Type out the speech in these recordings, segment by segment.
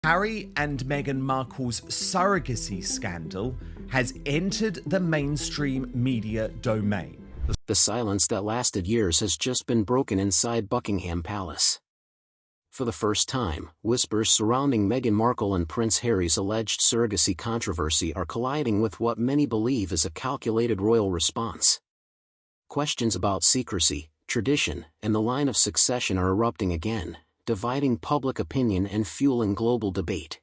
Harry and Meghan Markle's surrogacy scandal has entered the mainstream media domain. The silence that lasted years has just been broken inside Buckingham Palace. For the first time, whispers surrounding Meghan Markle and Prince Harry's alleged surrogacy controversy are colliding with what many believe is a calculated royal response. Questions about secrecy, tradition, and the line of succession are erupting again, dividing public opinion and fueling global debate.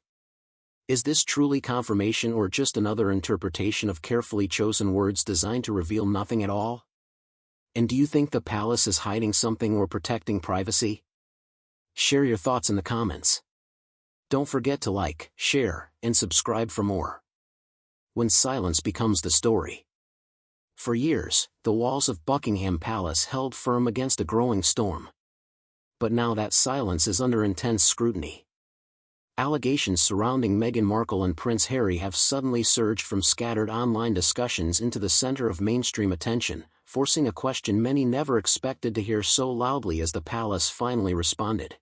Is this truly confirmation or just another interpretation of carefully chosen words designed to reveal nothing at all? And do you think the palace is hiding something or protecting privacy? Share your thoughts in the comments. Don't forget to like, share, and subscribe for more. When silence becomes the story. For years, the walls of Buckingham Palace held firm against a growing storm. But now that silence is under intense scrutiny. Allegations surrounding Meghan Markle and Prince Harry have suddenly surged from scattered online discussions into the center of mainstream attention, forcing a question many never expected to hear so loudly as the palace finally responded.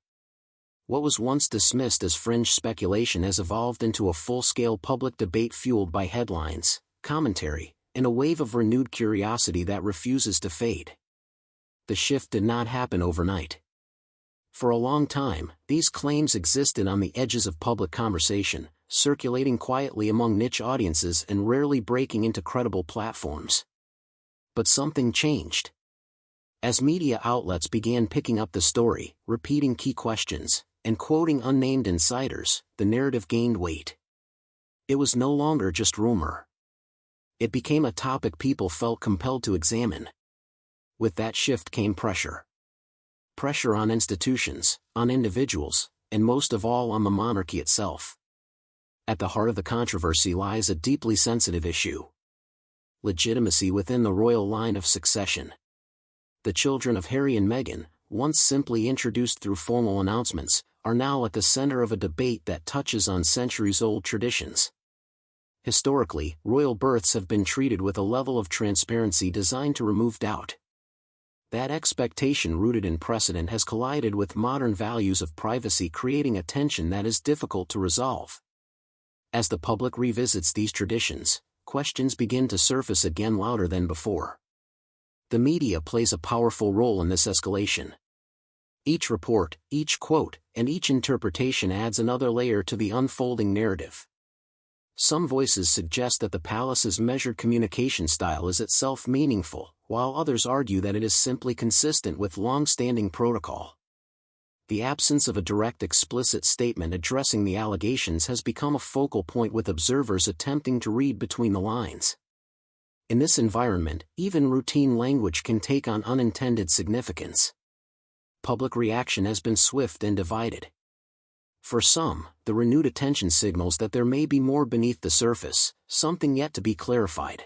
What was once dismissed as fringe speculation has evolved into a full-scale public debate fueled by headlines, commentary, and a wave of renewed curiosity that refuses to fade. The shift did not happen overnight. For a long time, these claims existed on the edges of public conversation, circulating quietly among niche audiences and rarely breaking into credible platforms. But something changed. As media outlets began picking up the story, repeating key questions, and quoting unnamed insiders, the narrative gained weight. It was no longer just rumor. It became a topic people felt compelled to examine. With that shift came pressure. Pressure on institutions, on individuals, and most of all on the monarchy itself. At the heart of the controversy lies a deeply sensitive issue. Legitimacy within the royal line of succession. The children of Harry and Meghan, once simply introduced through formal announcements, are now at the center of a debate that touches on centuries-old traditions. Historically, royal births have been treated with a level of transparency designed to remove doubt. That expectation rooted in precedent has collided with modern values of privacy, creating a tension that is difficult to resolve. As the public revisits these traditions, questions begin to surface again louder than before. The media plays a powerful role in this escalation. Each report, each quote, and each interpretation adds another layer to the unfolding narrative. Some voices suggest that the palace's measured communication style is itself meaningful, while others argue that it is simply consistent with long-standing protocol. The absence of a direct explicit statement addressing the allegations has become a focal point, with observers attempting to read between the lines. In this environment, even routine language can take on unintended significance. Public reaction has been swift and divided. For some, the renewed attention signals that there may be more beneath the surface, something yet to be clarified.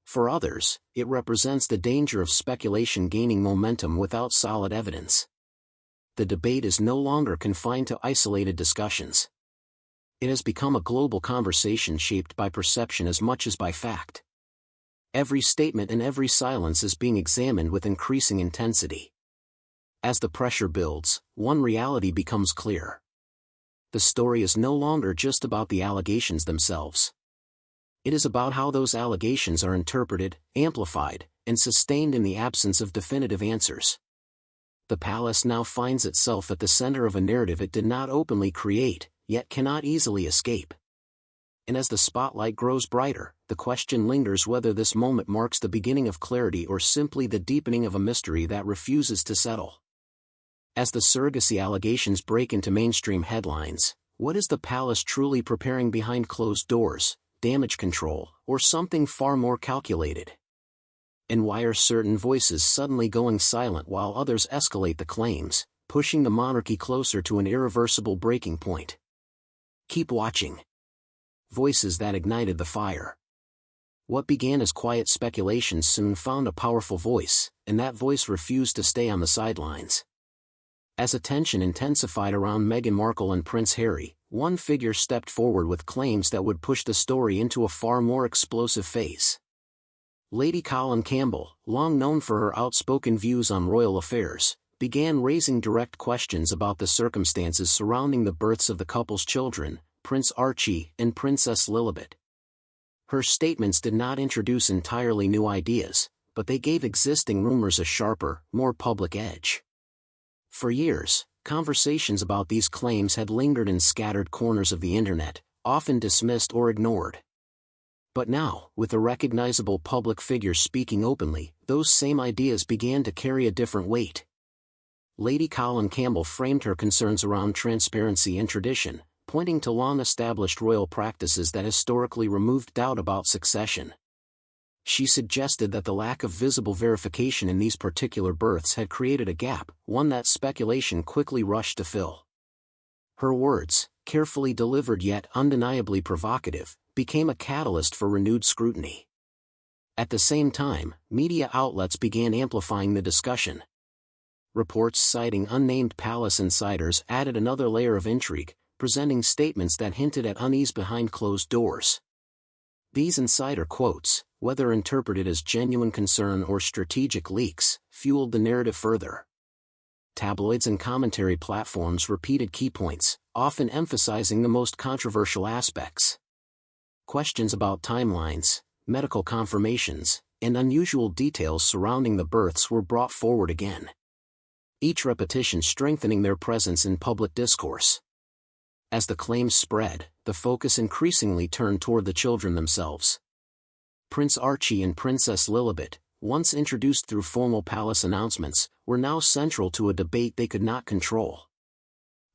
For others, it represents the danger of speculation gaining momentum without solid evidence. The debate is no longer confined to isolated discussions. It has become a global conversation shaped by perception as much as by fact. Every statement and every silence is being examined with increasing intensity. As the pressure builds, one reality becomes clear. The story is no longer just about the allegations themselves. It is about how those allegations are interpreted, amplified, and sustained in the absence of definitive answers. The palace now finds itself at the center of a narrative it did not openly create, yet cannot easily escape. And as the spotlight grows brighter, the question lingers whether this moment marks the beginning of clarity or simply the deepening of a mystery that refuses to settle. As the surrogacy allegations break into mainstream headlines, what is the palace truly preparing behind closed doors? Damage control, or something far more calculated? And why are certain voices suddenly going silent while others escalate the claims, pushing the monarchy closer to an irreversible breaking point? Keep watching. Voices that ignited the fire. What began as quiet speculation soon found a powerful voice, and that voice refused to stay on the sidelines. As attention intensified around Meghan Markle and Prince Harry, one figure stepped forward with claims that would push the story into a far more explosive phase. Lady Colin Campbell, long known for her outspoken views on royal affairs, began raising direct questions about the circumstances surrounding the births of the couple's children, Prince Archie and Princess Lilibet. Her statements did not introduce entirely new ideas, but they gave existing rumors a sharper, more public edge. For years, conversations about these claims had lingered in scattered corners of the internet, often dismissed or ignored. But now, with a recognizable public figure speaking openly, those same ideas began to carry a different weight. Lady Colin Campbell framed her concerns around transparency and tradition, pointing to long-established royal practices that historically removed doubt about succession. She suggested that the lack of visible verification in these particular births had created a gap, one that speculation quickly rushed to fill. Her words, carefully delivered yet undeniably provocative, became a catalyst for renewed scrutiny. At the same time, media outlets began amplifying the discussion. Reports citing unnamed palace insiders added another layer of intrigue, presenting statements that hinted at unease behind closed doors. These insider quotes, whether interpreted as genuine concern or strategic leaks, fueled the narrative further. Tabloids and commentary platforms repeated key points, often emphasizing the most controversial aspects. Questions about timelines, medical confirmations, and unusual details surrounding the births were brought forward again, each repetition strengthening their presence in public discourse. As the claims spread, the focus increasingly turned toward the children themselves. Prince Archie and Princess Lilibet, once introduced through formal palace announcements, were now central to a debate they could not control.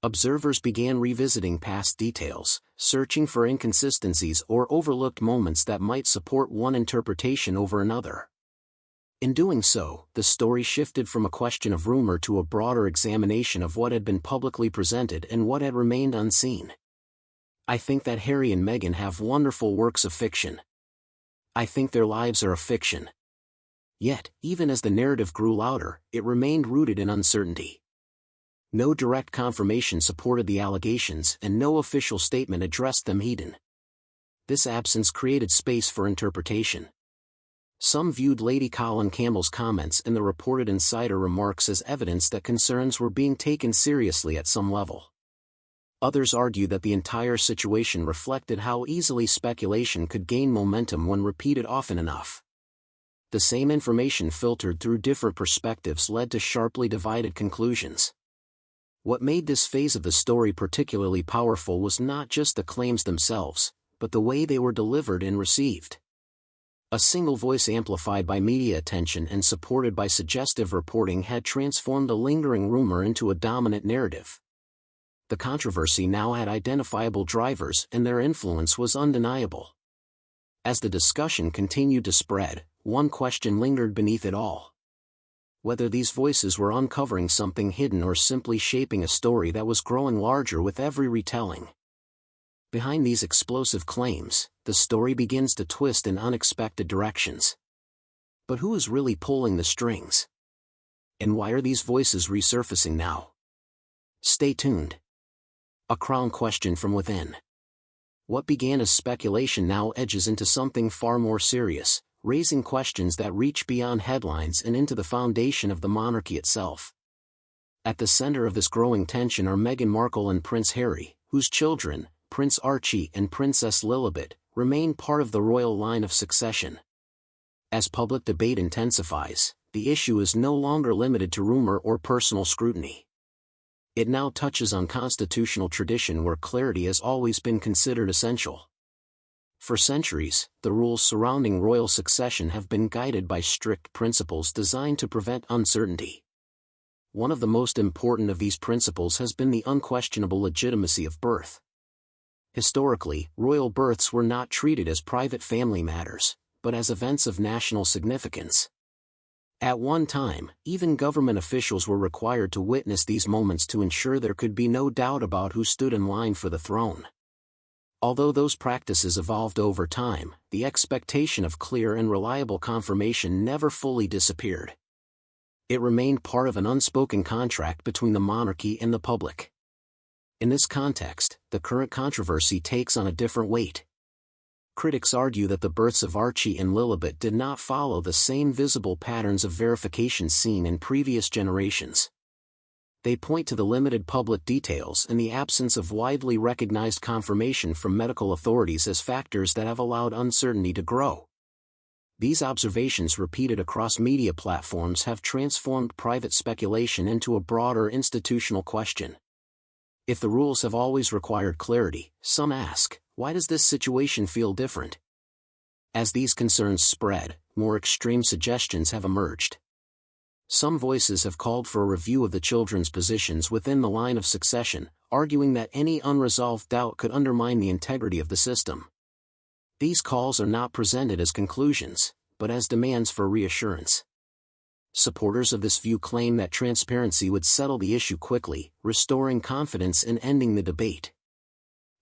Observers began revisiting past details, searching for inconsistencies or overlooked moments that might support one interpretation over another. In doing so, the story shifted from a question of rumor to a broader examination of what had been publicly presented and what had remained unseen. I think that Harry and Meghan have wonderful works of fiction. I think their lives are a fiction. Yet, even as the narrative grew louder, it remained rooted in uncertainty. No direct confirmation supported the allegations and no official statement addressed them heed. This absence created space for interpretation. Some viewed Lady Colin Campbell's comments and the reported insider remarks as evidence that concerns were being taken seriously at some level. Others argued that the entire situation reflected how easily speculation could gain momentum when repeated often enough. The same information filtered through different perspectives led to sharply divided conclusions. What made this phase of the story particularly powerful was not just the claims themselves, but the way they were delivered and received. A single voice amplified by media attention and supported by suggestive reporting had transformed a lingering rumor into a dominant narrative. The controversy now had identifiable drivers and their influence was undeniable. As the discussion continued to spread, one question lingered beneath it all. Whether these voices were uncovering something hidden or simply shaping a story that was growing larger with every retelling. Behind these explosive claims, the story begins to twist in unexpected directions. But who is really pulling the strings? And why are these voices resurfacing now? Stay tuned. A crown question from within. What began as speculation now edges into something far more serious, raising questions that reach beyond headlines and into the foundation of the monarchy itself. At the center of this growing tension are Meghan Markle and Prince Harry, whose children, Prince Archie and Princess Lilibet, remain part of the royal line of succession. As public debate intensifies, the issue is no longer limited to rumor or personal scrutiny. It now touches on constitutional tradition where clarity has always been considered essential. For centuries, the rules surrounding royal succession have been guided by strict principles designed to prevent uncertainty. One of the most important of these principles has been the unquestionable legitimacy of birth. Historically, royal births were not treated as private family matters, but as events of national significance. At one time, even government officials were required to witness these moments to ensure there could be no doubt about who stood in line for the throne. Although those practices evolved over time, the expectation of clear and reliable confirmation never fully disappeared. It remained part of an unspoken contract between the monarchy and the public. In this context, the current controversy takes on a different weight. Critics argue that the births of Archie and Lilibet did not follow the same visible patterns of verification seen in previous generations. They point to the limited public details and the absence of widely recognized confirmation from medical authorities as factors that have allowed uncertainty to grow. These observations repeated across media platforms have transformed private speculation into a broader institutional question. If the rules have always required clarity, some ask, why does this situation feel different? As these concerns spread, more extreme suggestions have emerged. Some voices have called for a review of the children's positions within the line of succession, arguing that any unresolved doubt could undermine the integrity of the system. These calls are not presented as conclusions, but as demands for reassurance. Supporters of this view claim that transparency would settle the issue quickly, restoring confidence and ending the debate.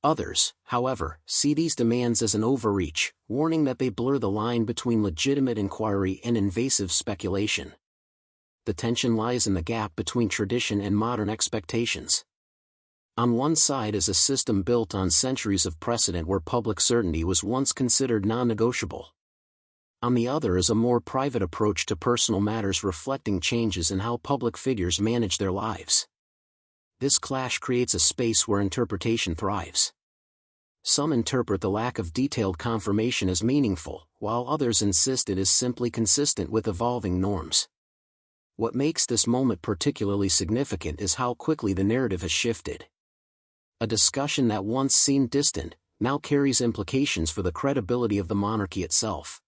Others, however, see these demands as an overreach, warning that they blur the line between legitimate inquiry and invasive speculation. The tension lies in the gap between tradition and modern expectations. On one side is a system built on centuries of precedent where public certainty was once considered non-negotiable. On the other is a more private approach to personal matters reflecting changes in how public figures manage their lives. This clash creates a space where interpretation thrives. Some interpret the lack of detailed confirmation as meaningful, while others insist it is simply consistent with evolving norms. What makes this moment particularly significant is how quickly the narrative has shifted. A discussion that once seemed distant, now carries implications for the credibility of the monarchy itself.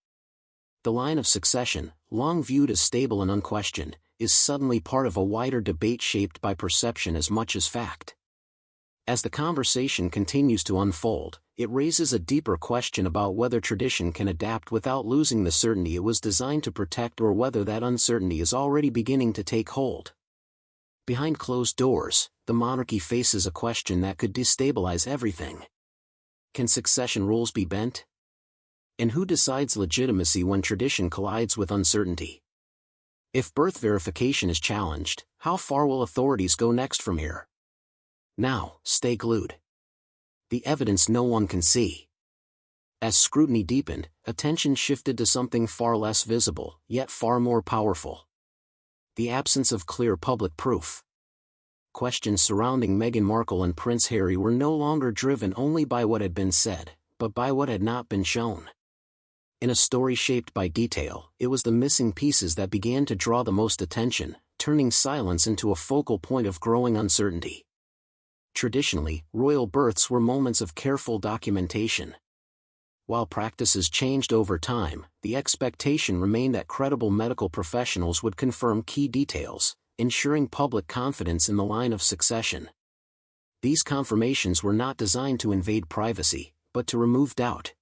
The line of succession, long viewed as stable and unquestioned, is suddenly part of a wider debate shaped by perception as much as fact. As the conversation continues to unfold, it raises a deeper question about whether tradition can adapt without losing the certainty it was designed to protect, or whether that uncertainty is already beginning to take hold. Behind closed doors, the monarchy faces a question that could destabilize everything. Can succession rules be bent? And who decides legitimacy when tradition collides with uncertainty? If birth verification is challenged, how far will authorities go next from here? Now, stay glued. The evidence no one can see. As scrutiny deepened, attention shifted to something far less visible, yet far more powerful. The absence of clear public proof. Questions surrounding Meghan Markle and Prince Harry were no longer driven only by what had been said, but by what had not been shown. In a story shaped by detail, it was the missing pieces that began to draw the most attention, turning silence into a focal point of growing uncertainty. Traditionally, royal births were moments of careful documentation. While practices changed over time, the expectation remained that credible medical professionals would confirm key details, ensuring public confidence in the line of succession. These confirmations were not designed to invade privacy, but to remove doubt.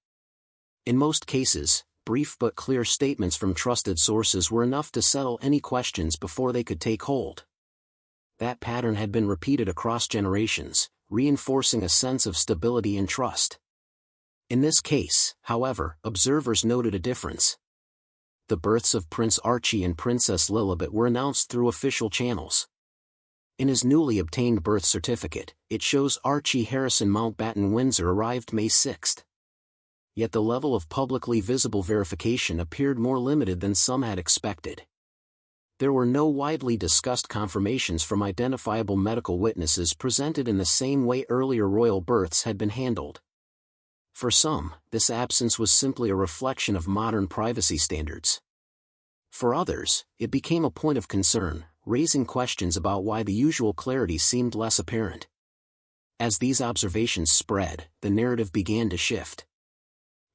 In most cases, brief but clear statements from trusted sources were enough to settle any questions before they could take hold. That pattern had been repeated across generations, reinforcing a sense of stability and trust. In this case, however, observers noted a difference. The births of Prince Archie and Princess Lilibet were announced through official channels. In his newly obtained birth certificate, it shows Archie Harrison Mountbatten Windsor arrived May 6. Yet the level of publicly visible verification appeared more limited than some had expected. There were no widely discussed confirmations from identifiable medical witnesses presented in the same way earlier royal births had been handled. For some, this absence was simply a reflection of modern privacy standards. For others, it became a point of concern, raising questions about why the usual clarity seemed less apparent. As these observations spread, the narrative began to shift.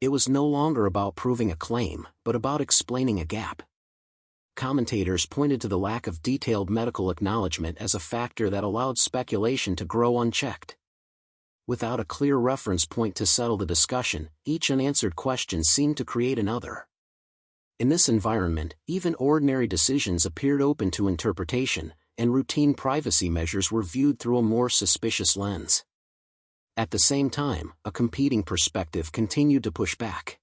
It was no longer about proving a claim, but about explaining a gap. Commentators pointed to the lack of detailed medical acknowledgement as a factor that allowed speculation to grow unchecked. Without a clear reference point to settle the discussion, each unanswered question seemed to create another. In this environment, even ordinary decisions appeared open to interpretation, and routine privacy measures were viewed through a more suspicious lens. At the same time, a competing perspective continued to push back.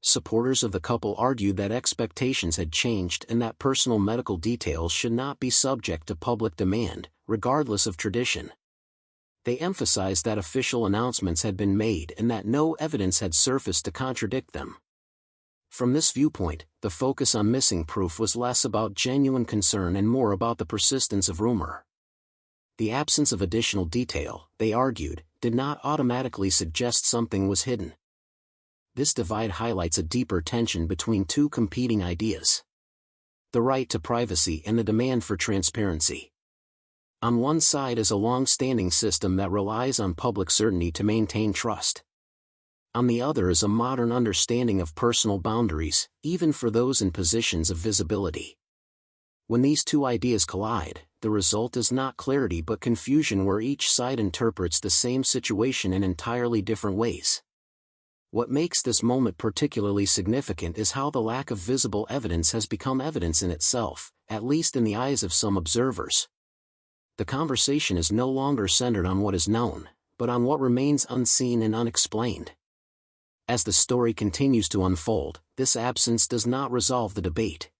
Supporters of the couple argued that expectations had changed and that personal medical details should not be subject to public demand, regardless of tradition. They emphasized that official announcements had been made and that no evidence had surfaced to contradict them. From this viewpoint, the focus on missing proof was less about genuine concern and more about the persistence of rumor. The absence of additional detail, they argued, did not automatically suggest something was hidden. This divide highlights a deeper tension between two competing ideas: the right to privacy and the demand for transparency. On one side is a long-standing system that relies on public certainty to maintain trust. On the other is a modern understanding of personal boundaries, even for those in positions of visibility. When these two ideas collide, the result is not clarity but confusion, where each side interprets the same situation in entirely different ways. What makes this moment particularly significant is how the lack of visible evidence has become evidence in itself, at least in the eyes of some observers. The conversation is no longer centered on what is known, but on what remains unseen and unexplained. As the story continues to unfold, this absence does not resolve the debate.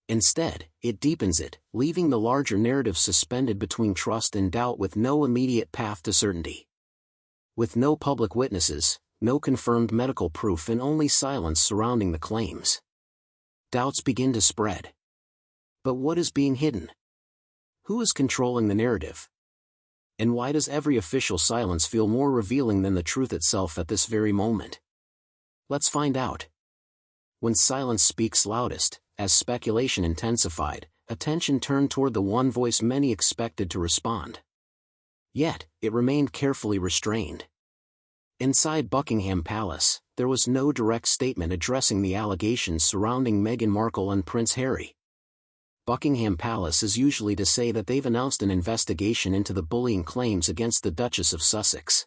Instead, it deepens it, leaving the larger narrative suspended between trust and doubt with no immediate path to certainty. With no public witnesses, no confirmed medical proof, and only silence surrounding the claims, doubts begin to spread. But what is being hidden? Who is controlling the narrative? And why does every official silence feel more revealing than the truth itself at this very moment? Let's find out. When silence speaks loudest, as speculation intensified, attention turned toward the one voice many expected to respond. Yet, it remained carefully restrained. Inside Buckingham Palace, there was no direct statement addressing the allegations surrounding Meghan Markle and Prince Harry. Buckingham Palace is usually to say that they've announced an investigation into the bullying claims against the Duchess of Sussex.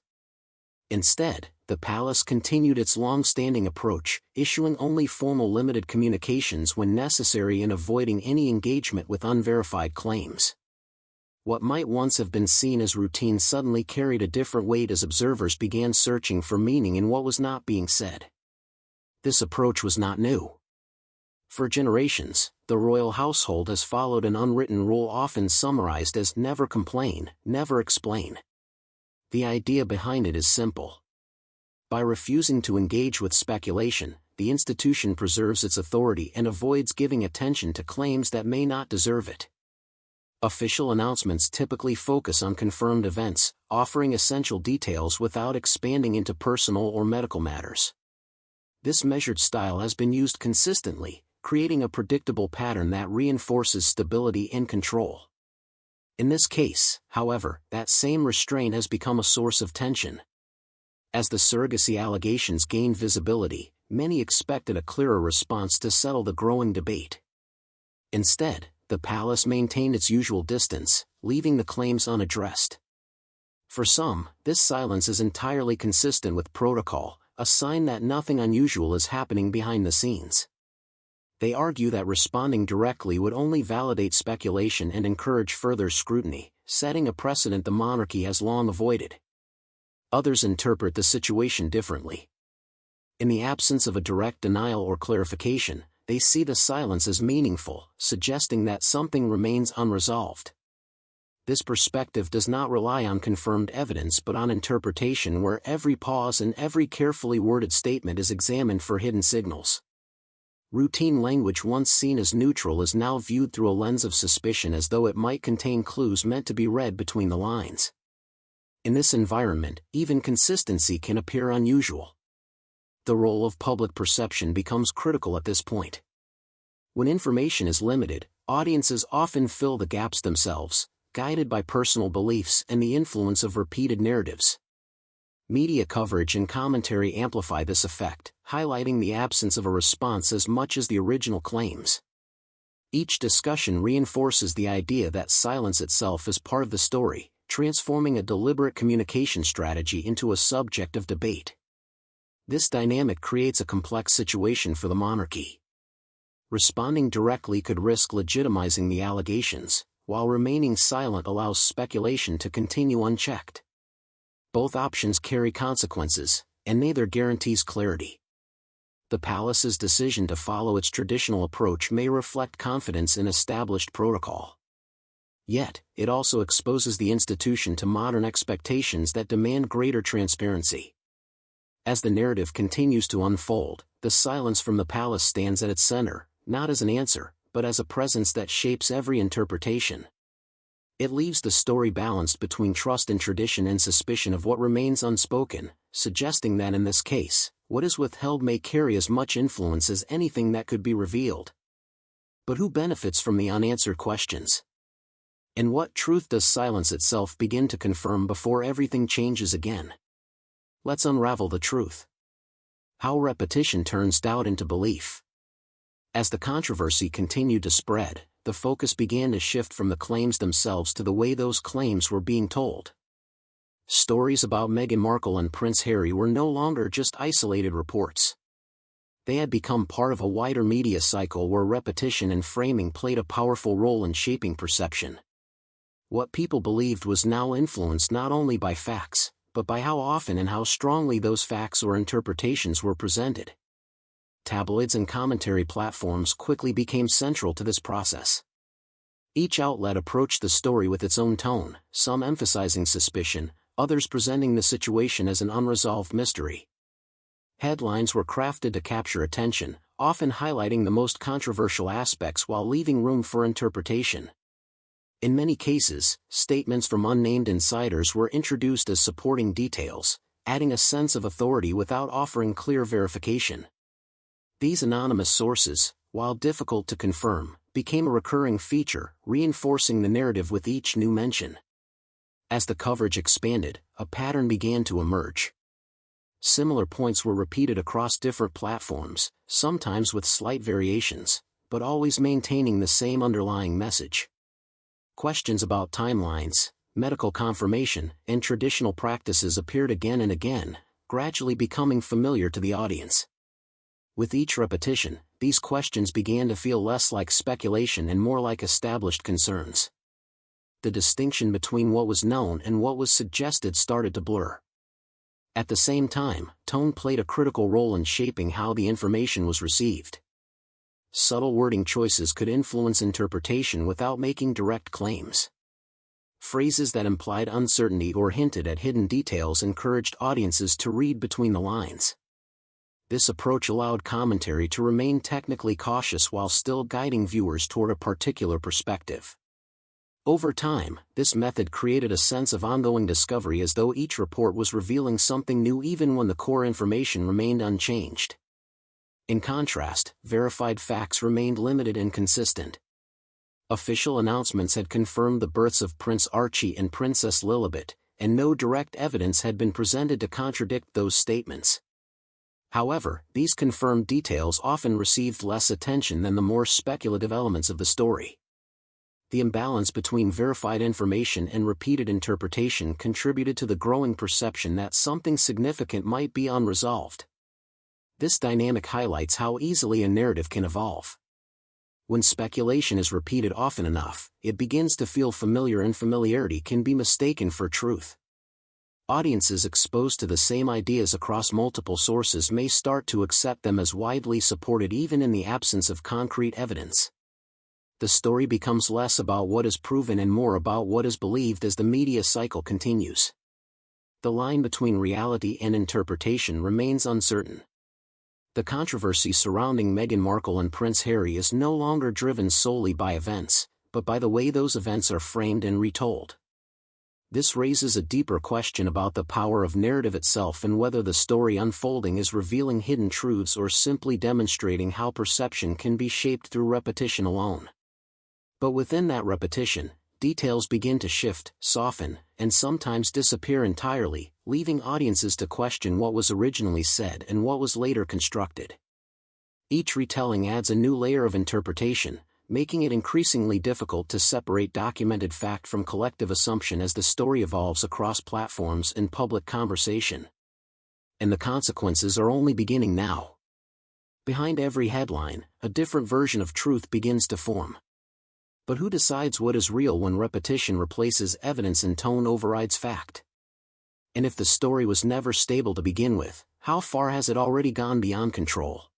Instead, the palace continued its long-standing approach, issuing only formal limited communications when necessary and avoiding any engagement with unverified claims. What might once have been seen as routine suddenly carried a different weight as observers began searching for meaning in what was not being said. This approach was not new. For generations, the royal household has followed an unwritten rule often summarized as never complain, never explain. The idea behind it is simple. By refusing to engage with speculation, the institution preserves its authority and avoids giving attention to claims that may not deserve it. Official announcements typically focus on confirmed events, offering essential details without expanding into personal or medical matters. This measured style has been used consistently, creating a predictable pattern that reinforces stability and control. In this case, however, that same restraint has become a source of tension. As the surrogacy allegations gained visibility, many expected a clearer response to settle the growing debate. Instead, the palace maintained its usual distance, leaving the claims unaddressed. For some, this silence is entirely consistent with protocol, a sign that nothing unusual is happening behind the scenes. They argue that responding directly would only validate speculation and encourage further scrutiny, setting a precedent the monarchy has long avoided. Others interpret the situation differently. In the absence of a direct denial or clarification, they see the silence as meaningful, suggesting that something remains unresolved. This perspective does not rely on confirmed evidence but on interpretation, where every pause and every carefully worded statement is examined for hidden signals. Routine language once seen as neutral is now viewed through a lens of suspicion, as though it might contain clues meant to be read between the lines. In this environment, even consistency can appear unusual. The role of public perception becomes critical at this point. When information is limited, audiences often fill the gaps themselves, guided by personal beliefs and the influence of repeated narratives. Media coverage and commentary amplify this effect, highlighting the absence of a response as much as the original claims. Each discussion reinforces the idea that silence itself is part of the story, transforming a deliberate communication strategy into a subject of debate. This dynamic creates a complex situation for the monarchy. Responding directly could risk legitimizing the allegations, while remaining silent allows speculation to continue unchecked. Both options carry consequences, and neither guarantees clarity. The palace's decision to follow its traditional approach may reflect confidence in established protocol. Yet, it also exposes the institution to modern expectations that demand greater transparency. As the narrative continues to unfold, the silence from the palace stands at its center, not as an answer, but as a presence that shapes every interpretation. It leaves the story balanced between trust in tradition and suspicion of what remains unspoken, suggesting that in this case, what is withheld may carry as much influence as anything that could be revealed. But who benefits from the unanswered questions? And what truth does silence itself begin to confirm before everything changes again? Let's unravel the truth. How repetition turns doubt into belief. As the controversy continued to spread, the focus began to shift from the claims themselves to the way those claims were being told. Stories about Meghan Markle and Prince Harry were no longer just isolated reports. They had become part of a wider media cycle where repetition and framing played a powerful role in shaping perception. What people believed was now influenced not only by facts, but by how often and how strongly those facts or interpretations were presented. Tabloids and commentary platforms quickly became central to this process. Each outlet approached the story with its own tone, some emphasizing suspicion, others presenting the situation as an unresolved mystery. Headlines were crafted to capture attention, often highlighting the most controversial aspects while leaving room for interpretation. In many cases, statements from unnamed insiders were introduced as supporting details, adding a sense of authority without offering clear verification. These anonymous sources, while difficult to confirm, became a recurring feature, reinforcing the narrative with each new mention. As the coverage expanded, a pattern began to emerge. Similar points were repeated across different platforms, sometimes with slight variations, but always maintaining the same underlying message. Questions about timelines, medical confirmation, and traditional practices appeared again and again, gradually becoming familiar to the audience. With each repetition, these questions began to feel less like speculation and more like established concerns. The distinction between what was known and what was suggested started to blur. At the same time, tone played a critical role in shaping how the information was received. Subtle wording choices could influence interpretation without making direct claims. Phrases that implied uncertainty or hinted at hidden details encouraged audiences to read between the lines. This approach allowed commentary to remain technically cautious while still guiding viewers toward a particular perspective. Over time, this method created a sense of ongoing discovery as though each report was revealing something new even when the core information remained unchanged. In contrast, verified facts remained limited and consistent. Official announcements had confirmed the births of Prince Archie and Princess Lilibet, and no direct evidence had been presented to contradict those statements. However, these confirmed details often received less attention than the more speculative elements of the story. The imbalance between verified information and repeated interpretation contributed to the growing perception that something significant might be unresolved. This dynamic highlights how easily a narrative can evolve. When speculation is repeated often enough, it begins to feel familiar, and familiarity can be mistaken for truth. Audiences exposed to the same ideas across multiple sources may start to accept them as widely supported even in the absence of concrete evidence. The story becomes less about what is proven and more about what is believed as the media cycle continues. The line between reality and interpretation remains uncertain. The controversy surrounding Meghan Markle and Prince Harry is no longer driven solely by events, but by the way those events are framed and retold. This raises a deeper question about the power of narrative itself and whether the story unfolding is revealing hidden truths or simply demonstrating how perception can be shaped through repetition alone. But within that repetition, details begin to shift, soften, and sometimes disappear entirely, leaving audiences to question what was originally said and what was later constructed. Each retelling adds a new layer of interpretation, making it increasingly difficult to separate documented fact from collective assumption as the story evolves across platforms and public conversation. And the consequences are only beginning now. Behind every headline, a different version of truth begins to form. But who decides what is real when repetition replaces evidence and tone overrides fact? And if the story was never stable to begin with, how far has it already gone beyond control?